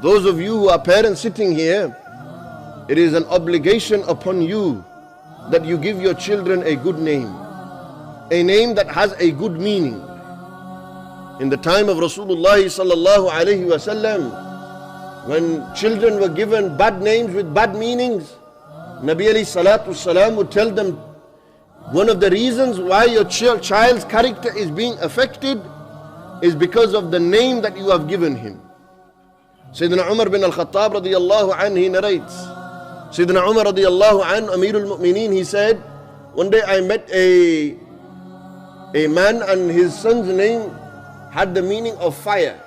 Those of you who are parents sitting here, it is an obligation upon you that you give your children a good name. A name that has a good meaning. In the time of Rasulullah sallallahu alaihi wasallam, when children were given bad names with bad meanings, Nabi alayhi salatu salam would tell them, one of the reasons why your child's character is being affected is because of the name that you have given him. Sayyidina Umar bin al-Khattab radiyallahu anhu, he narrates, Sayyidina Umar radiyallahu anhu, Amirul Mu'mineen, he said, one day I met a man and his son's name had the meaning of fire.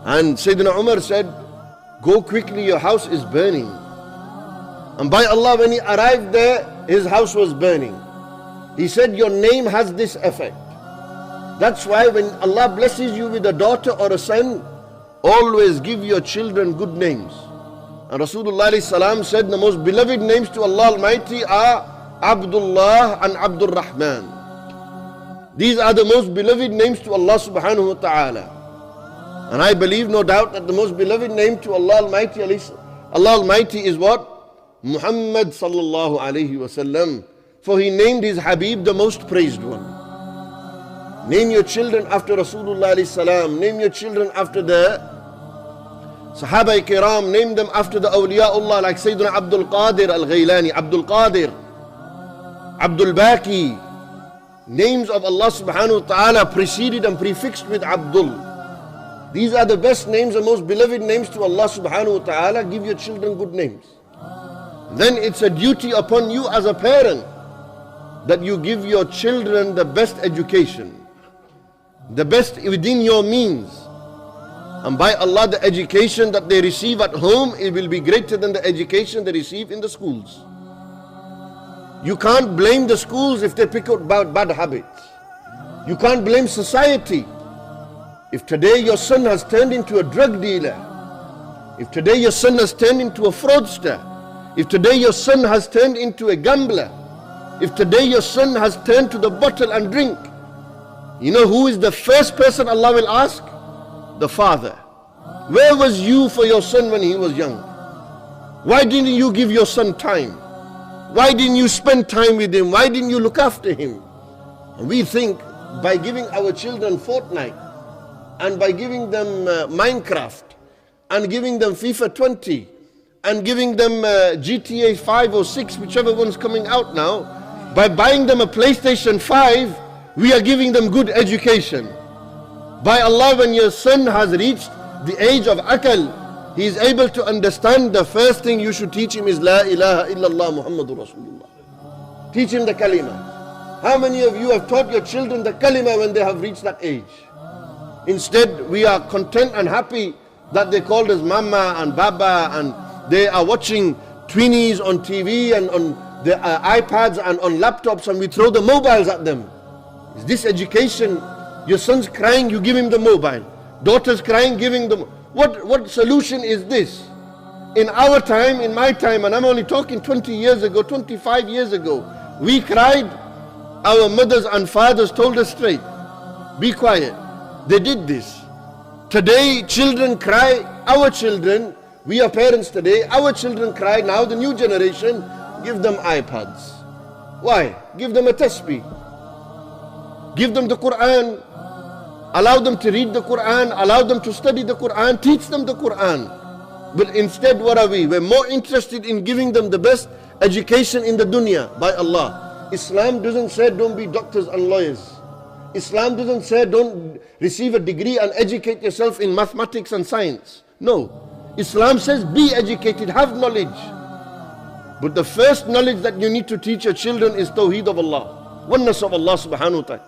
And Sayyidina Umar said, go quickly, your house is burning. And by Allah, when he arrived there, his house was burning. He said, your name has this effect. That's why when Allah blesses you with a daughter or a son, always give your children good names. And Rasulullah ﷺ said the most beloved names to Allah Almighty are Abdullah and Abdul Rahman. These are the most beloved names to Allah subhanahu wa ta'ala. And I believe no doubt that the most beloved name to Allah Almighty is what? Muhammad sallallahu alayhi wasallam. For he named his Habib the most praised one. Name your children after Rasulullah alayhi salam. Name your children after the Sahaba Kiram. Name them after the Awliyaullah like Sayyidina Abdul Qadir al-Ghailani, Abdul Qadir, Abdul Baqi. Names of Allah subhanahu wa ta'ala preceded and prefixed with Abdul. These are the best names, the most beloved names to Allah subhanahu wa ta'ala. Give your children good names. Then it's a duty upon you as a parent that you give your children the best education, the best within your means. And by Allah, the education that they receive at home, it will be greater than the education they receive in the schools. You can't blame the schools if they pick up bad habits. You can't blame society. If today your son has turned into a drug dealer, if today your son has turned into a fraudster, if today your son has turned into a gambler, if today your son has turned to the bottle and drink, you know who is the first person Allah will ask? The father. Where was you for your son when he was young? Why didn't you give your son time? Why didn't you spend time with him? Why didn't you look after him? And we think by giving our children Fortnite and by giving them Minecraft and giving them FIFA 20 and giving them GTA 5 or 6, whichever one's coming out now, by buying them a PlayStation 5, we are giving them good education. By Allah, when your son has reached the age of akal, he is able to understand, the first thing you should teach him is La ilaha illallah Muhammadur Rasulullah. Teach him the kalima. How many of you have taught your children the kalima when they have reached that age? Instead, we are content and happy that they called us mama and baba, and they are watching tweenies on TV and on the iPads and on laptops, and we throw the mobiles at them. Is this education? Your son's crying, you give him the mobile. Daughter's crying, giving them. What solution is this? In our time, in my time, and I'm only talking 20 years ago, 25 years ago, we cried, our mothers and fathers told us straight, be quiet. They did this. Today, children cry, our children, we are parents today, our children cry, now the new generation, give them iPads. Why? Give them a tasbih. Give them the Quran. Allow them to read the Quran, allow them to study the Quran, teach them the Quran. But instead, what are we? We're more interested in giving them the best education in the dunya by Allah. Islam doesn't say don't be doctors and lawyers. Islam doesn't say don't receive a degree and educate yourself in mathematics and science. No. Islam says be educated, have knowledge. But the first knowledge that you need to teach your children is Tawheed of Allah. Oneness of Allah subhanahu wa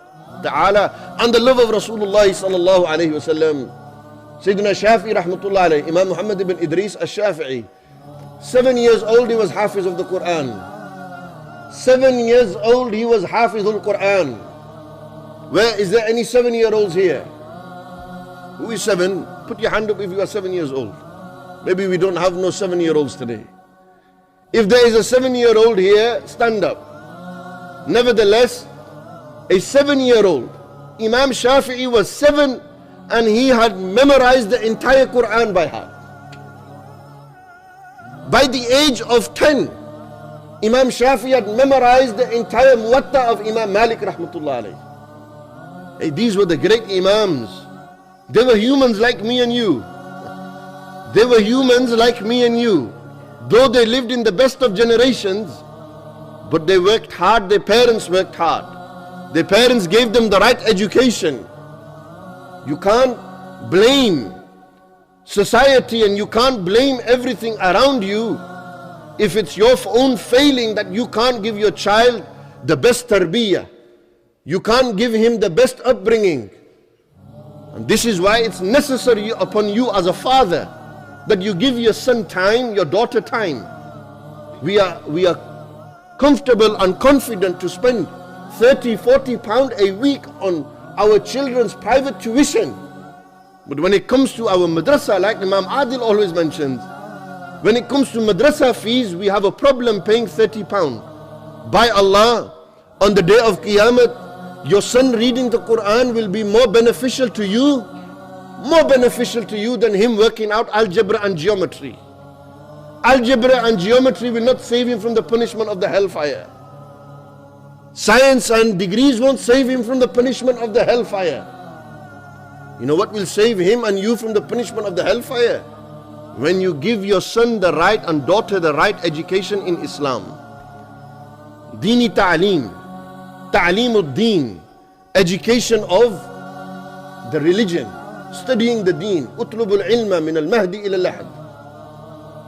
ta'ala, and the love of Rasulullah sallallahu alayhi wa sallam. Sayyidina Shafi'i rahmatullah alayhi, Imam Muhammad ibn Idris al-Shafi'i, 7 years old he was Hafiz of the Quran. 7 years old he was Hafiz al-Quran. Where is there any 7-year-olds here? Who is 7? Put your hand up if you are 7 years old. Maybe we don't have no 7-year-olds today. If there is a 7-year-old here, stand up. Nevertheless, a 7-year-old, Imam Shafi'i was 7 and he had memorized the entire Quran by heart. By the age of 10, Imam Shafi had memorized the entire Muwatta of Imam Malik rahmatullah alayhi. Hey, these were the great Imams. They were humans like me and you. They were humans like me and you. Though they lived in the best of generations, but they worked hard, their parents worked hard. Their parents gave them the right education. You can't blame society and you can't blame everything around you if it's your own failing that you can't give your child the best tarbiyah. You can't give him the best upbringing. And this is why it's necessary upon you as a father that you give your son time, your daughter time. We are comfortable and confident to spend 30-40 pounds a week on our children's private tuition. But when it comes to our madrasa, like Imam Adil always mentions, when it comes to madrasa fees, we have a problem paying 30 pounds. By Allah, on the day of Qiyamah, your son reading the Quran will be more beneficial to you than him working out algebra and geometry. Algebra and geometry will not save him from the punishment of the hellfire. Science and degrees won't save him from the punishment of the hellfire. You know what will save him and you from the punishment of the hellfire? When you give your son the right and daughter the right education in Islam. Dini ta'aleem, ta'aleemud deen, education of the religion, studying the deen. Utlubul ilma min al-mahdi ila al-lahad.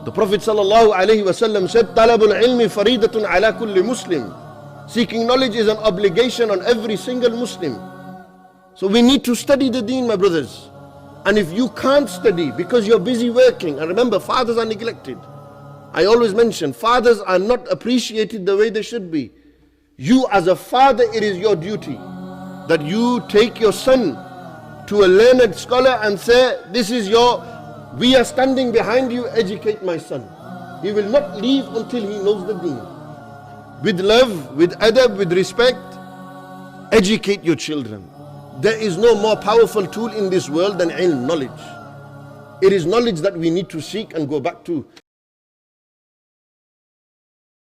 The Prophet sallallahu alayhi wa sallam said, Talabul ilmi faridatun ala kulli Muslim. Seeking knowledge is an obligation on every single Muslim. So we need to study the deen, my brothers. And if you can't study because you're busy working, and remember, fathers are neglected. I always mention, fathers are not appreciated the way they should be. You as a father, it is your duty that you take your son to a learned scholar and say, we are standing behind you, educate my son. He will not leave until he knows the deen. With love, with adab, with respect, educate your children. There is no more powerful tool in this world than ilm, knowledge. It is knowledge that we need to seek and go back to.